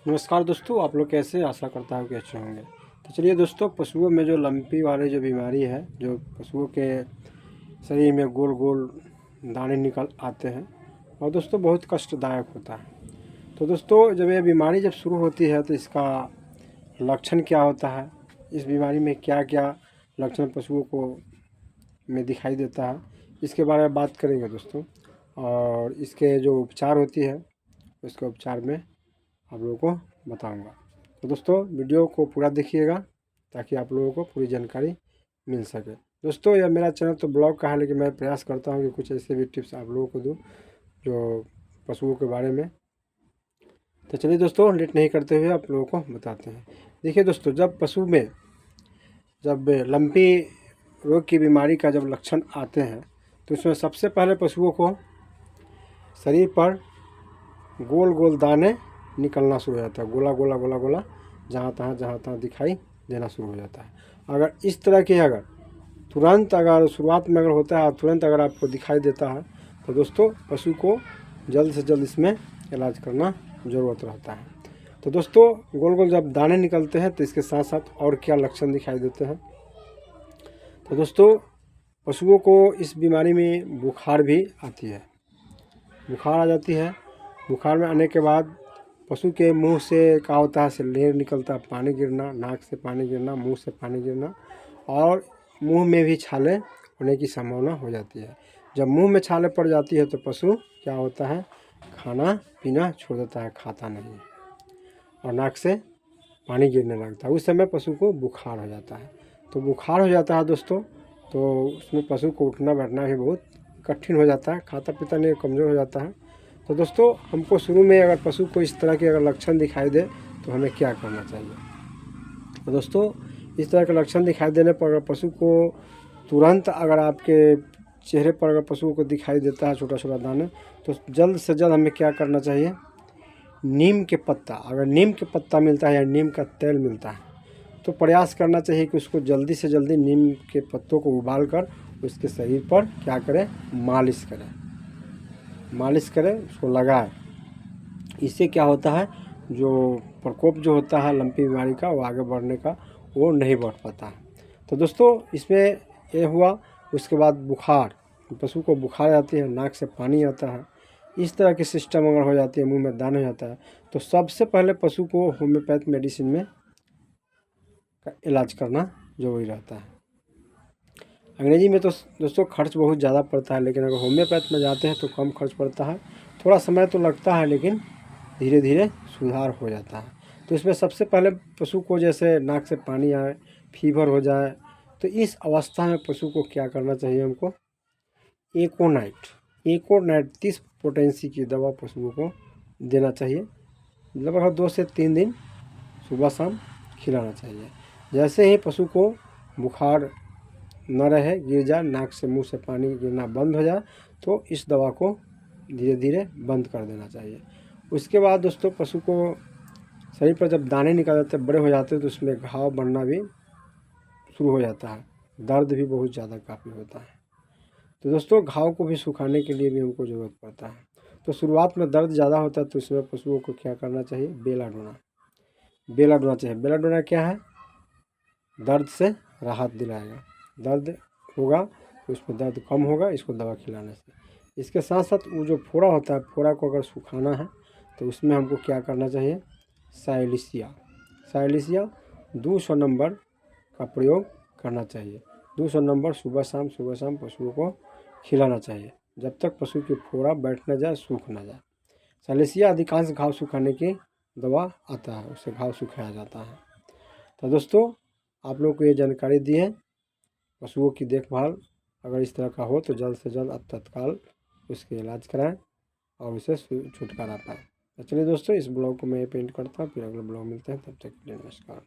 नमस्कार दोस्तों, आप लोग कैसे? आशा करता हूँ कि अच्छे होंगे। तो चलिए दोस्तों, पशुओं में जो लंपी वाले जो बीमारी है, जो पशुओं के शरीर में गोल गोल दाने निकल आते हैं और दोस्तों बहुत कष्टदायक होता है। तो दोस्तों जब ये बीमारी जब शुरू होती है तो इसका लक्षण क्या होता है, इस बीमारी में क्या क्या लक्षण पशुओं को में दिखाई देता है, इसके बारे में बात करेंगे दोस्तों। और इसके जो उपचार होती है उसके उपचार में आप लोगों को बताऊंगा। तो दोस्तों वीडियो को पूरा देखिएगा ताकि आप लोगों को पूरी जानकारी मिल सके। दोस्तों यह मेरा चैनल तो ब्लॉग का है, लेकिन मैं प्रयास करता हूं कि कुछ ऐसे भी टिप्स आप लोगों को दूं जो पशुओं के बारे में। तो चलिए दोस्तों, लेट नहीं करते हुए आप लोगों को बताते हैं। देखिए दोस्तों, जब पशु में जब लंपी रोग की बीमारी का जब लक्षण आते हैं तो इसमें सबसे पहले पशुओं को शरीर पर गोल गोल दाने निकलना शुरू हो जाता है। गोला गोला गोला गोला जहाँ तहाँ दिखाई देना शुरू हो जाता है। अगर इस तरह के तुरंत अगर शुरुआत में अगर होता है, तुरंत अगर आपको दिखाई देता है तो दोस्तों पशु को जल्द से जल्द इसमें इलाज करना ज़रूरत रहता है। तो दोस्तों गोल गोल जब दाने निकलते हैं तो इसके साथ साथ और क्या लक्षण दिखाई देते हैं। तो दोस्तों पशुओं को इस बीमारी में बुखार भी आती है, बुखार आ जाती है। बुखार में आने के बाद पशु के मुंह से क्या होता है, से लेर निकलता है, पानी गिरना, नाक से पानी गिरना, मुंह से पानी गिरना और मुंह में भी छाले होने की संभावना हो जाती है। जब मुंह में छाले पड़ जाती है तो पशु क्या होता है, खाना पीना छोड़ देता है, खाता नहीं और नाक से पानी गिरने लगता है। उस समय पशु को बुखार हो जाता है। तो बुखार हो जाता है दोस्तों, तो उसमें पशु को उठना बैठना भी बहुत कठिन हो जाता है, खाता पीता नहीं, कमज़ोर हो जाता है। तो दोस्तों हमको शुरू में अगर पशु को इस तरह के अगर लक्षण दिखाई दे तो हमें क्या करना चाहिए। तो दोस्तों इस तरह के लक्षण दिखाई देने पर अगर पशु को तुरंत अगर आपके चेहरे पर अगर पशुओं को दिखाई देता है छोटा छोटा दाने, तो जल्द से जल्द हमें क्या करना चाहिए, नीम के पत्ता, अगर नीम के पत्ता मिलता है या नीम का तेल मिलता है तो प्रयास करना चाहिए कि उसको जल्दी से जल्दी नीम के पत्तों को उबाल कर उसके शरीर पर क्या करें, मालिश करें, उसको लगाए। इससे क्या होता है, जो प्रकोप जो होता है लंपी बीमारी का, वो आगे बढ़ने का वो नहीं बढ़ पाता है। तो दोस्तों इसमें ये हुआ। उसके बाद बुखार, पशु को बुखार आती है, नाक से पानी आता है, इस तरह की सिस्टम अगर हो जाती है, मुंह में दाना हो जाता है, तो सबसे पहले पशु को होम्योपैथ मेडिसिन में का इलाज करना जरूरी रहता है। अंग्रेजी में तो दोस्तों खर्च बहुत ज़्यादा पड़ता है, लेकिन अगर होम्योपैथ में जाते हैं तो कम खर्च पड़ता है। थोड़ा समय तो लगता है लेकिन धीरे धीरे सुधार हो जाता है। तो इसमें सबसे पहले पशु को जैसे नाक से पानी आए, फीवर हो जाए, तो इस अवस्था में पशु को क्या करना चाहिए, हमको एकोनाइट 30 पोटेंसी की दवा पशुओं को देना चाहिए। लगभग 2 से 3 दिन सुबह शाम खिलाना चाहिए। जैसे ही पशु को बुखार न रहे, गिर जाए, नाक से मुंह से पानी गिरना बंद हो जाए, तो इस दवा को धीरे धीरे बंद कर देना चाहिए। उसके बाद दोस्तों पशु को शरीर पर जब दाने निकल जाते हैं, बड़े हो जाते हैं, तो उसमें घाव बढ़ना भी शुरू हो जाता है, दर्द भी बहुत ज़्यादा काफ़ी होता है। तो दोस्तों घाव को भी सुखाने के लिए भी हमको ज़रूरत पड़ता है। तो शुरुआत में दर्द ज़्यादा होता है तो इसमें पशुओं को क्या करना चाहिए, बेलाडोना चाहिए। बेलाडोना क्या है, दर्द से राहत दिलाएगा, दर्द होगा तो उसमें दर्द कम होगा इसको दवा खिलाने से। इसके साथ साथ वो जो फोड़ा होता है, फोड़ा को अगर सुखाना है तो उसमें हमको क्या करना चाहिए, साइलिसिया 200 नंबर का प्रयोग करना चाहिए। 200 नंबर सुबह शाम पशुओं को खिलाना चाहिए, जब तक पशु की फोड़ा बैठ न जाए, सूख न जाए। साइलिसिया अधिकांश घाव सुखाने की दवा आता है, उससे घाव सुखाया जाता है। तो दोस्तों आप लोग को ये जानकारी दी है। पशुओं की देखभाल अगर इस तरह का हो तो जल्द से जल्द अब तत्काल उसके इलाज कराएं और उसे छुटकारा पाएँ। तो चलिए दोस्तों, इस ब्लॉग को मैं पेंट करता हूँ, फिर अगले ब्लॉग मिलते हैं, तब तक के लिए नमस्कार।